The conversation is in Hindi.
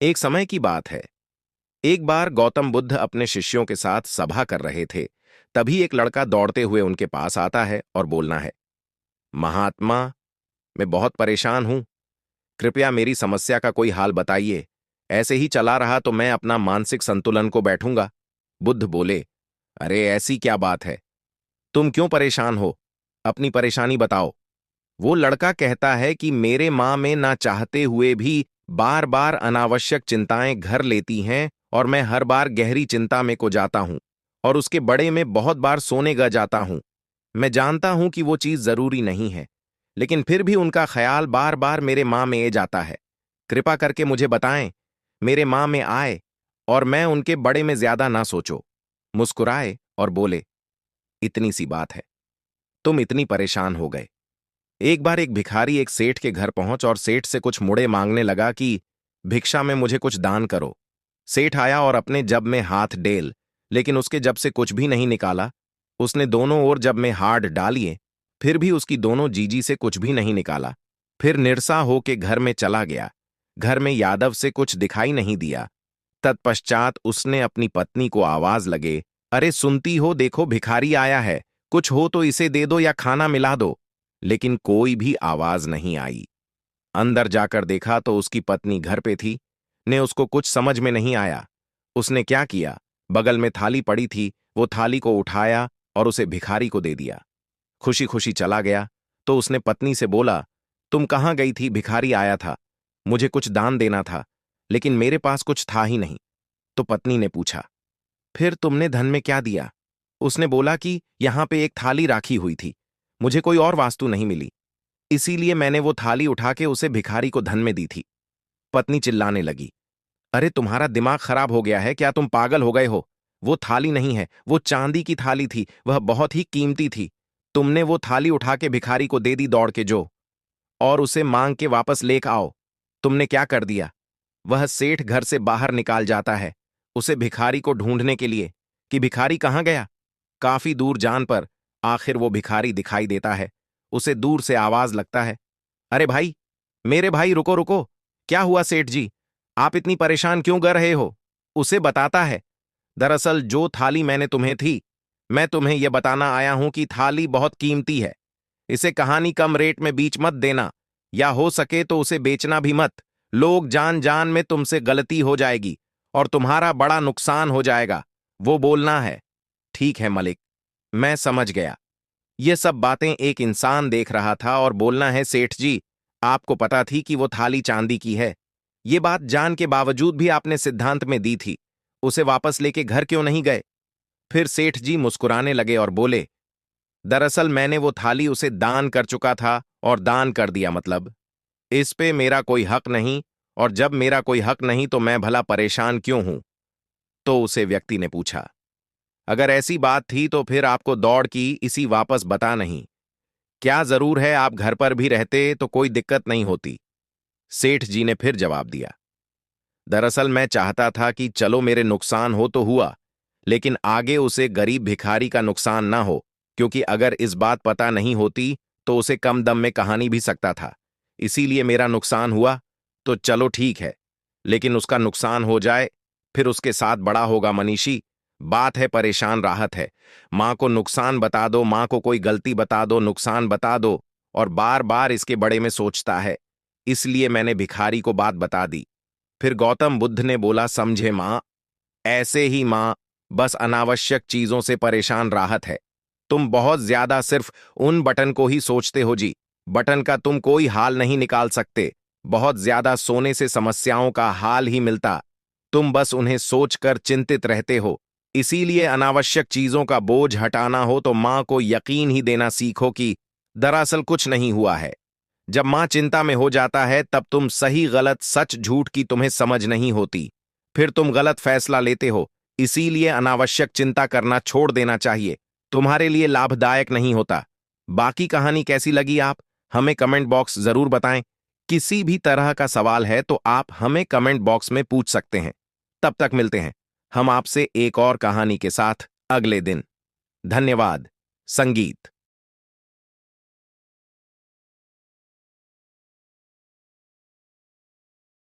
एक समय की बात है। एक बार गौतम बुद्ध अपने शिष्यों के साथ सभा कर रहे थे। तभी एक लड़का दौड़ते हुए उनके पास आता है और बोलना है, महात्मा, मैं बहुत परेशान हूं। कृपया मेरी समस्या का कोई हाल बताइए। ऐसे ही चला रहा तो मैं अपना मानसिक संतुलन को बैठूंगा। बुद्ध बोले, अरे ऐसी क्या बात है, तुम क्यों परेशान हो? अपनी परेशानी बताओ। वो लड़का कहता है कि मेरे माँ में ना चाहते हुए भी बार बार अनावश्यक चिंताएं घर लेती हैं और मैं हर बार गहरी चिंता में को जाता हूं और उसके बड़े में बहुत बार सोने ग जाता हूं। मैं जानता हूं कि वो चीज जरूरी नहीं है, लेकिन फिर भी उनका ख्याल बार बार मेरे माँ में ए जाता है। कृपा करके मुझे बताएं, मेरे माँ में आए और मैं उनके बड़े में ज्यादा ना सोचो। मुस्कुराए और बोले, इतनी सी बात है, तुम इतनी परेशान हो गए। एक बार एक भिखारी एक सेठ के घर पहुंच और सेठ से कुछ मुड़े मांगने लगा कि भिक्षा में मुझे कुछ दान करो। सेठ आया और अपने जब में हाथ डेल, लेकिन उसके जब से कुछ भी नहीं निकाला। उसने दोनों ओर जब में हाथ डालिए, फिर भी उसकी दोनों जीजी से कुछ भी नहीं निकाला। फिर निरसा होके घर में चला गया। घर में यादव से कुछ दिखाई नहीं दिया। तत्पश्चात उसने अपनी पत्नी को आवाज लगे, अरे सुनती हो, देखो भिखारी आया है, कुछ हो तो इसे दे दो या खाना मिला दो। लेकिन कोई भी आवाज नहीं आई। अंदर जाकर देखा तो उसकी पत्नी घर पे थी। ने उसको कुछ समझ में नहीं आया। उसने क्या किया, बगल में थाली पड़ी थी, वो थाली को उठाया और उसे भिखारी को दे दिया। खुशी खुशी चला गया। तो उसने पत्नी से बोला, तुम कहाँ गई थी? भिखारी आया था, मुझे कुछ दान देना था, लेकिन मेरे पास कुछ था ही नहीं। तो पत्नी ने पूछा, फिर तुमने धन में क्या दिया? उसने बोला कि यहां पे एक थाली राखी हुई थी, मुझे कोई और वास्तु नहीं मिली, इसीलिए मैंने वो थाली उठा के उसे भिखारी को धन में दी थी। पत्नी चिल्लाने लगी, अरे तुम्हारा दिमाग खराब हो गया है क्या? तुम पागल हो गए हो? वो थाली नहीं है, वो चांदी की थाली थी, वह बहुत ही कीमती थी। तुमने वो थाली उठा के भिखारी को दे दी दौड़ के, जो और उसे मांग के वापस लेक आओ। तुमने क्या कर दिया? वह सेठ घर से बाहर निकाल जाता है उसे भिखारी को ढूंढने के लिए कि भिखारी कहाँ गया। काफी दूर जान पर आखिर वो भिखारी दिखाई देता है। उसे दूर से आवाज लगता है, अरे भाई, मेरे भाई, रुको रुको, क्या हुआ सेठ जी? आप इतनी परेशान क्यों कर रहे हो? उसे बताता है, दरअसल जो थाली मैंने तुम्हें थी, मैं तुम्हें यह बताना आया हूं कि थाली बहुत कीमती है। इसे कहानी कम रेट में बीच मत देना, या हो सके तो उसे बेचना भी मत। लोग जान जान में तुमसे गलती हो जाएगी और तुम्हारा बड़ा नुकसान हो जाएगा। वो बोलना है, ठीक है मलिक, मैं समझ गया। ये सब बातें एक इंसान देख रहा था और बोलना है, सेठ जी, आपको पता थी कि वो थाली चांदी की है। ये बात जान के बावजूद भी आपने सिद्धांत में दी थी, उसे वापस लेके घर क्यों नहीं गए? फिर सेठ जी मुस्कुराने लगे और बोले, दरअसल मैंने वो थाली उसे दान कर चुका था, और दान कर दिया मतलब इस पे मेरा कोई हक नहीं, और जब मेरा कोई हक नहीं तो मैं भला परेशान क्यों हूं? तो उसे व्यक्ति ने पूछा, अगर ऐसी बात थी तो फिर आपको दौड़ की इसी वापस बता नहीं। क्या जरूर है आप घर पर भी रहते तो कोई दिक्कत नहीं होती। सेठ जी ने फिर जवाब दिया, दरअसल मैं चाहता था कि चलो मेरे नुकसान हो तो हुआ, लेकिन आगे उसे गरीब भिखारी का नुकसान ना हो, क्योंकि अगर इस बात पता नहीं होती तो उसे कम दम में कहानी भी सकता था। इसीलिए मेरा नुकसान हुआ तो चलो ठीक है, लेकिन उसका नुकसान हो जाए फिर उसके साथ बड़ा होगा मनीषी। बात है परेशान राहत है। माँ को नुकसान बता दो, माँ को कोई गलती बता दो, नुकसान बता दो, और बार बार इसके बड़े में सोचता है। इसलिए मैंने भिखारी को बात बता दी। फिर गौतम बुद्ध ने बोला, समझे माँ, ऐसे ही माँ, बस अनावश्यक चीजों से परेशान राहत है। तुम बहुत ज्यादा सिर्फ उन बटन को ही सोचते हो जी। बटन का तुम कोई हाल नहीं निकाल सकते। बहुत ज्यादा सोने से समस्याओं का हाल ही मिलता। तुम बस उन्हें सोचकर चिंतित रहते हो। इसीलिए अनावश्यक चीजों का बोझ हटाना हो तो माँ को यकीन ही देना सीखो कि दरअसल कुछ नहीं हुआ है। जब माँ चिंता में हो जाता है तब तुम सही गलत, सच झूठ की तुम्हें समझ नहीं होती। फिर तुम गलत फैसला लेते हो। इसीलिए अनावश्यक चिंता करना छोड़ देना चाहिए, तुम्हारे लिए लाभदायक नहीं होता। बाकी कहानी कैसी लगी आप हमें कमेंट बॉक्स जरूर बताएं। किसी भी तरह का सवाल है तो आप हमें कमेंट बॉक्स में पूछ सकते हैं। तब तक मिलते हैं हम आपसे एक और कहानी के साथ अगले दिन। धन्यवाद। संगीत।